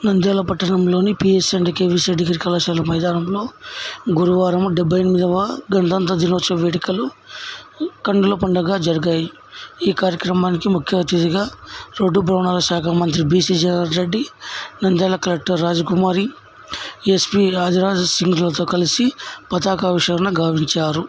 నంద్యాల పట్టణంలోని PS and KVC degree కళాశాల మైదానంలో గురువారం 78వ గణతంత్ర దినోత్సవ వేడుకలు కన్నుల పండుగ జరిగాయి. ఈ కార్యక్రమానికి ముఖ్య అతిథిగా రోడ్డు భవనాల శాఖ మంత్రి బీసీ జనార్దన్ రెడ్డి, నంద్యాల కలెక్టర్ రాజకుమారి, ఎస్పీ ఆదిరాజ్ సింగ్లతో కలిసి పతాకావిష్కరణ గావించారు.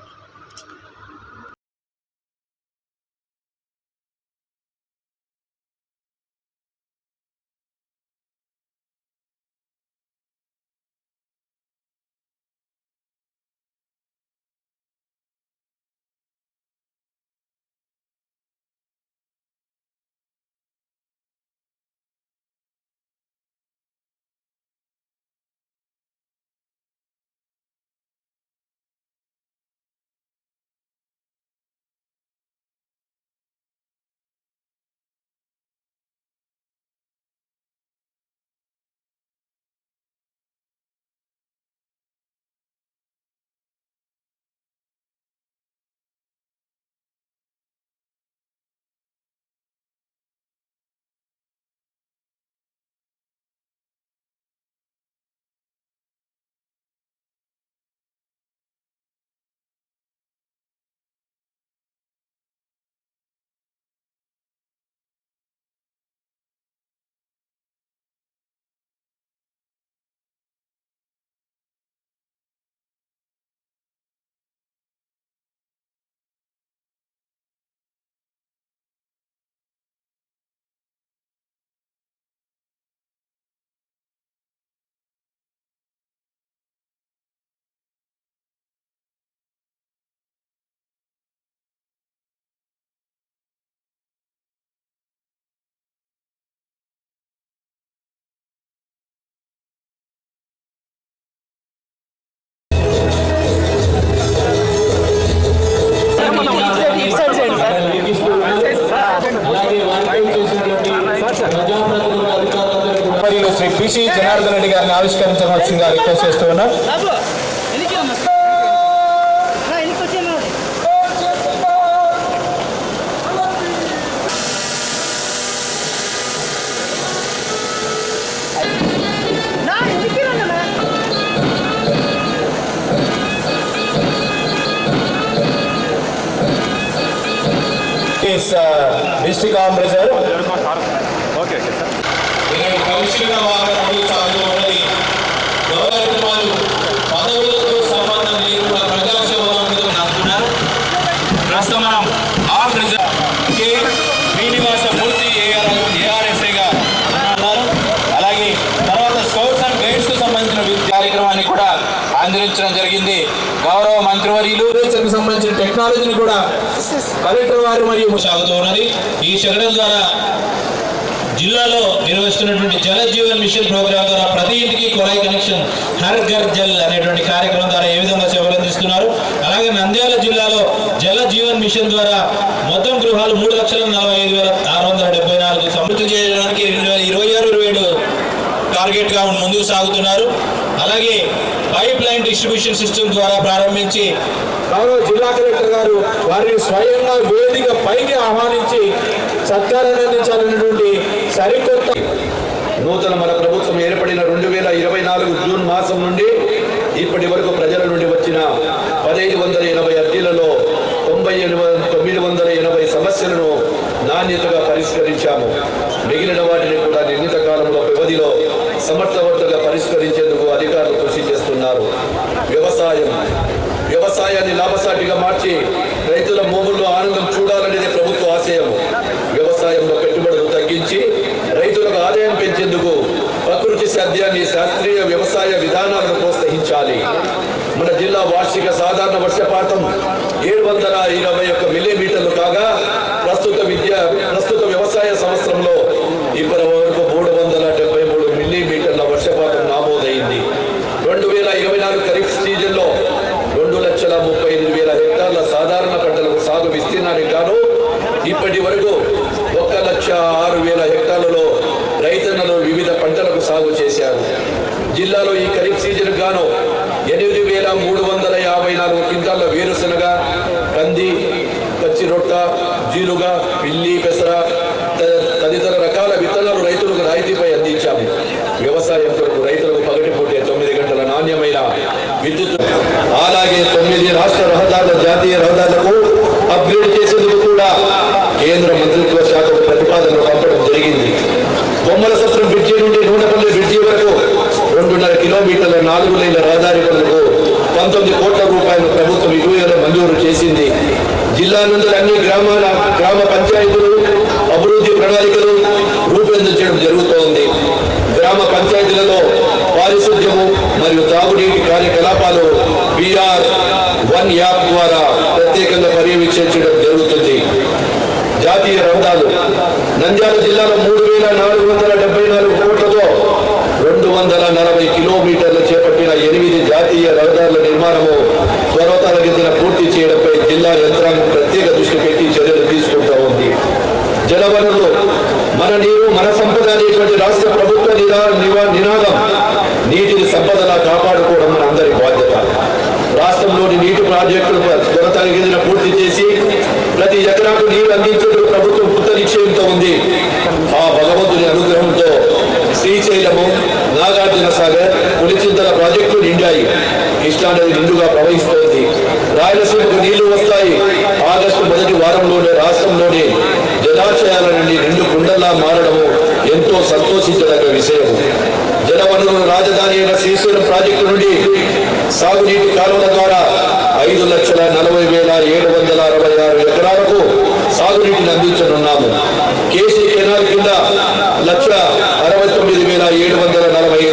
శ్రీ బీసీ జనార్దన్ రెడ్డి గారిని ఆవిష్కరించవలసిందిగా రిక్వెస్ట్ చేస్తూ ఉన్నాం. డిస్ట్రిక్ట్ ఆఫీసర్ కౌశిక వాహనం సాగుతూ ఉన్నది. గౌరవమాలు పదవులతో సంబంధం లేకుండా ప్రజాసేవలు నడుపుతున్నారు. ప్రస్తుతం మనం ఆల్ రిజర్వ్ కె శ్రీనివాసమూర్తి ఏఆర్ఎస్ఐగా ఉన్నారు. అలాగే తర్వాత స్కౌట్స్ అండ్ గైడ్స్ కు సంబంధించిన కార్యక్రమాన్ని కూడా ఆందోళించడం జరిగింది. గౌరవ మంత్రివర్యులు సంబంధించిన టెక్నాలజీని కూడా కలెక్టర్ వారు మరియు సాగుతూ ఉన్నది. ఈ శకటం ద్వారా జిల్లాలో నిర్వహిస్తున్నటువంటి జల జీవన్ మిషన్ ప్రోగ్రాం ద్వారా ప్రతి ఇంటికి కుళాయి కనెక్షన్ హర్ ఘర్ జల్ అనేటువంటి కార్యక్రమం ద్వారా ఏ విధంగా సేవలు అందిస్తున్నారు. అలాగే నంద్యాల జిల్లాలో జల జీవన్ మిషన్ ద్వారా మొత్తం గృహాలు 3,45,674 సమృద్ధి చేయడానికి 2026-27 టార్గెట్ గా ముందుకు సాగుతున్నారు. అలాగే పైప్ లైన్ డిస్ట్రిబ్యూషన్ సిస్టమ్ ద్వారా ప్రారంభించి గౌరవ జిల్లా కలెక్టర్ గారు వారిని స్వయంగా వేదిక పైకి ఆహ్వానించి సత్కారాన్ని అందించాలనేటువంటి సరికొత్త నూతన మన ప్రభుత్వం ఏర్పడిన 2024 జూన్ మాసం నుండి ఇప్పటి వరకు ప్రజల నుండి వచ్చిన 1,580 అర్జీలలో 980 సమస్యలను నాణ్యతగా పరిష్కరించాము. మిగిలిన వాటిని కూడా నిర్ణీత కాలంలో వ్యవధిలో సమర్థవంతంగా పరిష్కరించేందుకు అధికారులు కృషి చేస్తున్నారు. వ్యవసాయాన్ని లాభసాటిగా మార్చి రైతుల మోముల్లో ఆనందం చూడాలనేది ప్రభుత్వ ఆశయం. వ్యవసాయంలో పెట్టుబడులు తగ్గించి రైతులకు ఆదాయం పెంచేందుకు ప్రకృతి సేద్యాన్ని, శాస్త్రీయ వ్యవసాయ విధానాలను ప్రోత్సహించాలి. మన జిల్లా వార్షిక సాధారణ వర్షపాతం 721 మిల్లీమీటర్లు కాగా ప్రస్తుత వ్యవసాయ సంవత్సరంలో ఇప్పటి వరకు 373 మిల్లీమీటర్ల వర్షపాతం నమోదైంది. 2024 ఖరీఫ్ సీజన్లో 2,38,000 హెక్టార్ల సాధారణ పంటలకు సాగు విస్తీర్ణానికి గాను ఇప్పటి వరకు 1,06,000 హెక్టార్లలో రైతన్నలు వివిధ పంటలకు సాగు చేశారు. జిల్లాలో ఈ ఖరీఫ్ సీజన్ గాను 8,354 క్వింటాల వేరుశనగ, కంది, పచ్చి రొట్ట, జీలుగా, పిల్లి, పెసర తదితర రకాల విత్తనాలు రైతులకు రాయితీపై అందించాము. వ్యవసాయ వ్యవసాయం కొరకు రైతులకు పగటిపూటే 9 గంటల నాణ్యమైన విద్యుత్, అలాగే 9 రాష్ట్ర రహదారుల జాతీయ రహదారులకు అప్గ్రేడ్ చేసేందుకు కూడా కేంద్ర మంత్రిత్వ శాఖకు ప్రతిపాదనలు పంపడం జరిగింది. బొమ్మల సత్రం బ్రిడ్జి నుండి నూనెపల్లి బ్రిడ్జి వరకు 2.5 కిలోమీటర్ల 4 లైన్ల రహదారి పనులకు 19 కోట్ల రూపాయలు ప్రభుత్వం ఇటీవల మంజూరు చేసింది. జిల్లా నుండి అన్ని గ్రామ పంచాయతీలు అభివృద్ధి ప్రణాళికలు రూపొందించడం జరుగుతోంది. గ్రామ పంచాయతీలలో పారిశుద్ధ్యము మరియు తాగునీటి కార్యకలాపాలు BR1 యాప్ ద్వారా ప్రత్యేకంగా పర్యవేక్షించడం జరుగుతుంది. జాతీయ రహదారులు నంద్యాల జిల్లాలో 3,474 కోట్లతో 240 కిలోమీటర్లు చేపట్టిన 8 జాతీయ రహదారుల నిర్మాణము త్వరితగతిన పూర్తి చేయడంపై జిల్లా యంత్రాంగం ప్రత్యేక దృష్టి పెట్టి చర్యలు తీసుకుంటూ ఉంది. జలవనరులు మన నీరు మన సంపద అనేటువంటి రాష్ట్ర ప్రభుత్వ నినాదం నీటిని సంపదలా కాపాడుకోవడం మన అందరి బాధ్యత. రాష్ట్రంలోని నీటి ప్రాజెక్టులు త్వరితగతిన పూర్తి చేసి ప్రతి ఎకరాకు నీరు అందించేందుకు ప్రభుత్వం కృత నిశ్చయంతో ఉంది. ఆ భగవంతుని అనుగ్రహంతో శ్రీశైలము, నాగార్జున సాగర్, పులిచింతల ప్రాజెక్టులు నిండాయి. కృష్ణానది నిండుగా ప్రవహిస్తోంది. రాయలసీమకు నీళ్లు వస్తాయి. ఆగస్టు మొదటి వారంలోనే రాష్ట్రంలోని జలాశయాల నుండి నిండు కుండల్లా మారడము ఎంతో సంతోషించదగ్గ విషయం. జలవనరుల రాజధాని అయిన శ్రీశైలం ప్రాజెక్టు నుండి సాగునీటి కాలువల ద్వారా 5,40,766 ఎకరాలకు సాగునీటిని అందించనున్నాము. కేసీ కెనాల్ కింద 1,69,745